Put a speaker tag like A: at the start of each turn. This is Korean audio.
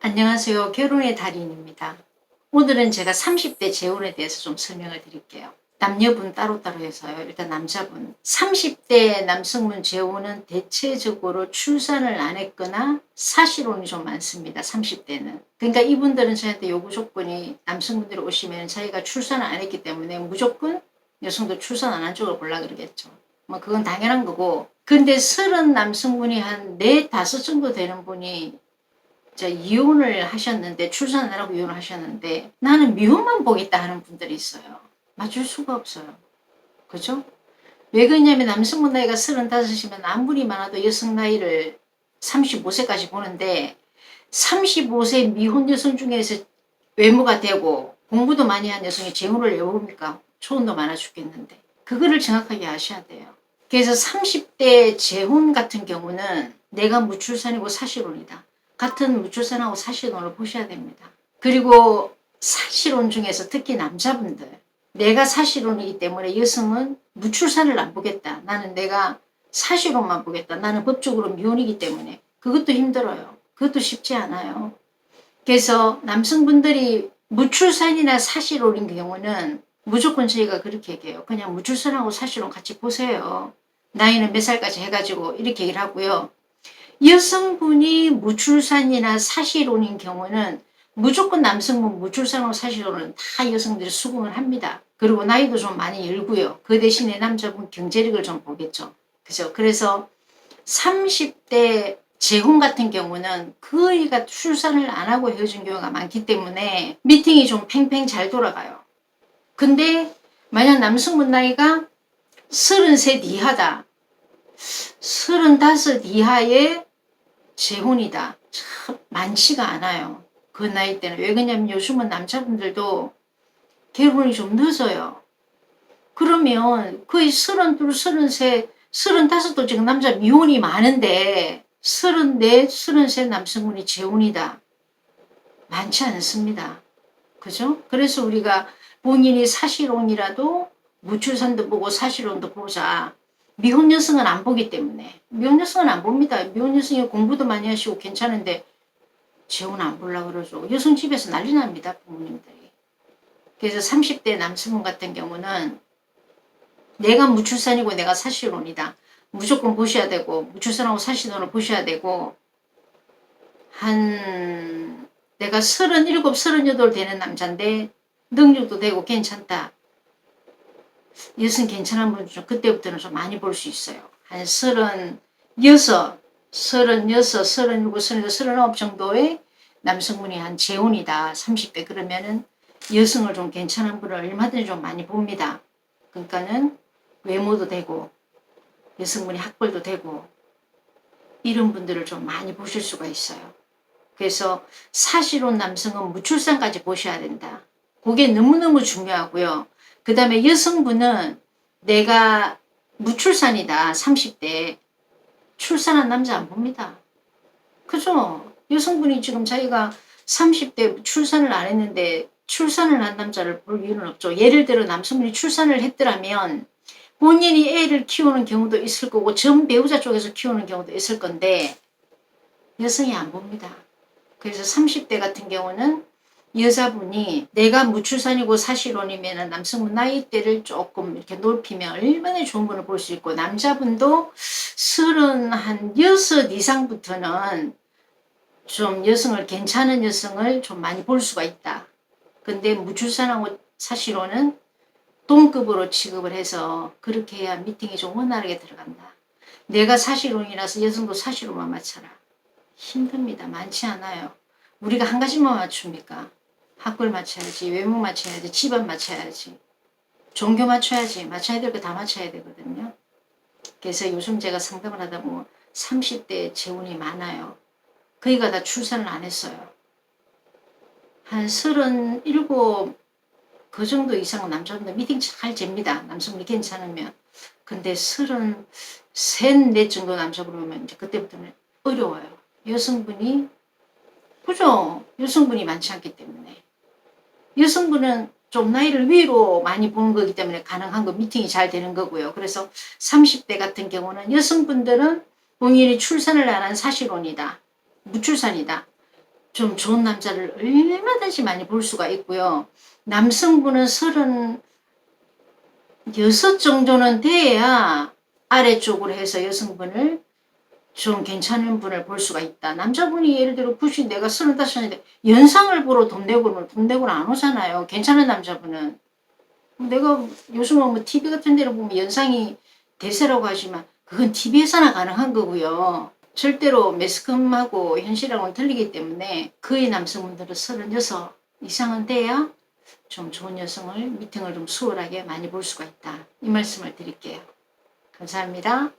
A: 안녕하세요. 결혼의 달인입니다. 오늘은 제가 30대 재혼에 대해서 좀 설명을 드릴게요. 남녀분 따로따로 해서요. 일단 남자분. 30대 남성분 재혼은 대체적으로 출산을 안 했거나 사실혼이 좀 많습니다. 30대는. 그러니까 이분들은 저한테 요구 조건이 남성분들이 오시면 자기가 출산을 안 했기 때문에 무조건 여성도 출산 안 한 쪽을 보려고 그러겠죠. 뭐 그건 당연한 거고. 근데 30 남성분이 한 4, 5 정도 되는 분이 이혼을 하셨는데 출산을 하라고 이혼을 하셨는데 나는 미혼만 보겠다 하는 분들이 있어요. 맞을 수가 없어요. 그죠? 왜 그러냐면 남성분 나이가 35이면 아무리 많아도 여성 나이를 35세까지 보는데 35세 미혼 여성 중에서 외모가 되고 공부도 많이 한 여성이 재혼을 왜 봅니까? 초혼도 많아 죽겠는데. 그거를 정확하게 아셔야 돼요. 그래서 30대 재혼 같은 경우는 내가 무출산이고 사실혼이다. 같은 무출산하고 사실혼을 보셔야 됩니다. 그리고 사실혼 중에서 특히 남자분들, 내가 사실혼이기 때문에 여성은 무출산을 안 보겠다. 나는 내가 사실혼만 보겠다. 나는 법적으로 미혼이기 때문에. 그것도 힘들어요. 그것도 쉽지 않아요. 그래서 남성분들이 무출산이나 사실혼인 경우는 무조건 저희가 그렇게 얘기해요. 그냥 무출산하고 사실혼 같이 보세요. 나이는 몇 살까지 해가지고 이렇게 얘기를 하고요. 여성분이 무출산이나 사실혼인 경우는 무조건 남성분 무출산하고 사실혼은 다 여성들이 수긍을 합니다. 그리고 나이도 좀 많이 열고요. 그 대신에 남자분 경제력을 좀 보겠죠. 그죠? 그래서 30대 재혼 같은 경우는 거의가 출산을 안 하고 헤어진 경우가 많기 때문에 미팅이 좀 팽팽 잘 돌아가요. 근데 만약 남성분 나이가 33 이하다. 35 이하의 재혼이다. 참 많지가 않아요. 그 나이 때는. 왜 그러냐면 요즘은 남자분들도 결혼이 좀 늦어요. 그러면 거의 32, 33, 35도 지금 남자 미혼이 많은데 34, 33 남성분이 재혼이다. 많지 않습니다. 그죠? 그래서 우리가 본인이 사실혼이라도 무출산도 보고 사실혼도 보자. 미혼 여성은 안 보기 때문에. 미혼 여성은 안 봅니다. 미혼 여성이 공부도 많이 하시고 괜찮은데 재혼 안 보려고 그러죠. 여성 집에서 난리 납니다. 부모님들이. 그래서 30대 남성분 같은 경우는 내가 무출산이고 내가 사실혼이다. 무조건 보셔야 되고 무출산하고 사실혼을 보셔야 되고 한 내가 37, 38 되는 남자인데 능력도 되고 괜찮다. 여성 괜찮은 분 좀 그때부터는 좀 많이 볼 수 있어요. 한 36, 37, 37, 39 정도의 남성분이 한 재혼이다. 30대 그러면은 여성을 좀 괜찮은 분을 얼마든지 좀 많이 봅니다. 그러니까는 외모도 되고 여성분이 학벌도 되고 이런 분들을 좀 많이 보실 수가 있어요. 그래서 사실혼 남성은 무출산까지 보셔야 된다. 그게 너무너무 중요하고요. 그 다음에 여성분은 내가 무출산이다. 30대 출산한 남자 안 봅니다. 그죠? 여성분이 지금 자기가 30대 출산을 안 했는데 출산을 한 남자를 볼 이유는 없죠. 예를 들어 남성분이 출산을 했더라면 본인이 애를 키우는 경우도 있을 거고 전 배우자 쪽에서 키우는 경우도 있을 건데 여성이 안 봅니다. 그래서 30대 같은 경우는 여자분이 내가 무출산이고 사실혼이면 남성분 나이대를 조금 이렇게 높이면 얼마나 좋은 분을 볼 수 있고 남자분도 36 이상부터는 좀 여성을 괜찮은 여성을 좀 많이 볼 수가 있다. 근데 무출산하고 사실혼은 동급으로 취급을 해서 그렇게 해야 미팅이 좀 원활하게 들어간다. 내가 사실혼이라서 여성도 사실혼만 맞춰라. 힘듭니다. 많지 않아요. 우리가 한 가지만 맞춥니까? 학벌 맞춰야지, 외모 맞춰야지, 집안 맞춰야지, 종교 맞춰야지, 맞춰야 될 거 다 맞춰야 되거든요. 그래서 요즘 제가 상담을 하다 보면 30대 재혼이 많아요. 거기가 다 출산을 안 했어요. 한 37, 그 정도 이상은 남자분들 미팅 잘 잽니다. 남성분이 괜찮으면. 근데 33, 4 정도 남자분이 오면 이제 그때부터는 어려워요. 여성분이, 그죠? 여성분이 많지 않기 때문에. 여성분은 좀 나이를 위로 많이 보는 거기 때문에 가능한 거 미팅이 잘 되는 거고요. 그래서 30대 같은 경우는 여성분들은 본인이 출산을 안 한 사실혼이다. 무출산이다. 좀 좋은 남자를 얼마든지 많이 볼 수가 있고요. 남성분은 36 정도는 돼야 아래쪽으로 해서 여성분을 좀 괜찮은 분을 볼 수가 있다. 남자분이 예를 들어 굳이 내가 35인데 연상을 보러 돈 내고는 안 오잖아요. 괜찮은 남자분은. 내가 요즘은 뭐 TV 같은 데로 보면 연상이 대세라고 하지만 그건 TV에서나 가능한 거고요. 절대로 매스컴하고 현실하고는 틀리기 때문에 거의 남성분들은 36 이상은 돼야 좀 좋은 여성을 미팅을 좀 수월하게 많이 볼 수가 있다. 이 말씀을 드릴게요. 감사합니다.